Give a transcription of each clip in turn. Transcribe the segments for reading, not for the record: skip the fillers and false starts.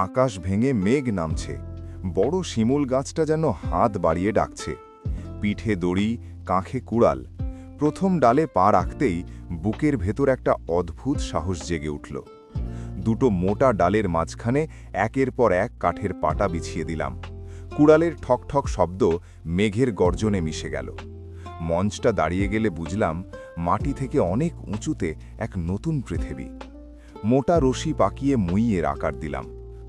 আকাশ ভেঙে মেঘ নামছে, বড় শিমুল গাছটা যেন হাত বাড়িয়ে ডাকছে। পিঠে দড়ি, কাঁখে কুড়াল। প্রথম ডালে পা রাখতেই বুকের ভেতর একটা অদ্ভুত সাহস জেগে উঠল। দুটো মোটা ডালের মাঝখানে একের পর এক কাঠের পাটা বিছিয়ে দিলাম। কুড়ালের ঠকঠক শব্দ মেঘের গর্জনে মিশে গেল। মঞ্চটা দাঁড়িয়ে গেলে বুঝলাম মাটি থেকে অনেক উঁচুতে এক নতুন পৃথিবী। মোটা রশি পাকিয়ে মুইয়ের আকার দিলাম।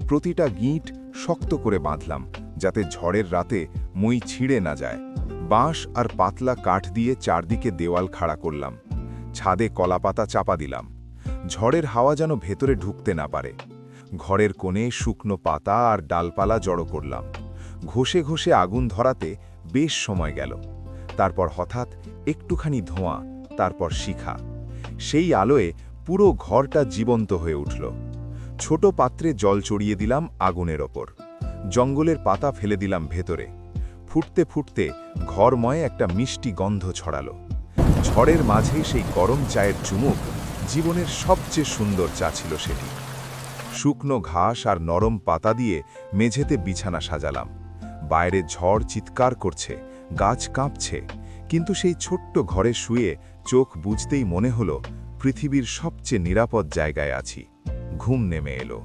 প্রতিটা গিঁট শক্ত করে বাঁধলাম, যাতে ঝড়ের রাতে মুই ছিঁড়ে না যায়। বাঁশ আর পাতলা কাঠ দিয়ে চারদিকে দেওয়াল খাড়া করলাম। ছাদে কলাপাতা চাপা দিলাম, ঝড়ের হাওয়া যেন ভেতরে ঢুকতে না পারে। ঘরের কোণে শুকনো পাতা আর ডালপালা জড়ো করলাম। ঘষে ঘষে আগুন ধরাতে বেশ সময় গেল। তারপর হঠাৎ একটুখানি ধোঁয়া, তারপর শিখা। সেই আলোয় পুরো ঘরটা জীবন্ত হয়ে উঠল। ছোট পাত্রে জল চড়িয়ে দিলাম আগুনের ওপর। জঙ্গলের পাতা ফেলে দিলাম ভেতরে। ফুটতে ফুটতে ঘরময় একটা মিষ্টি গন্ধ ছড়ালো। ঝড়ের মাঝে সেই গরম চায়ের চুমুক জীবনের সবচেয়ে সুন্দর চা ছিল সেটি। শুকনো ঘাস আর নরম পাতা দিয়ে মেঝেতে বিছানা সাজালাম। বাইরে ঝড় চিৎকার করছে, গাছ কাঁপছে, কিন্তু সেই ছোট্ট ঘরে শুয়ে চোখ বুঝতেই মনে হলো পৃথিবীর সবচেয়ে নিরাপদ জায়গায় আছি। ঘুম নেমে এলো।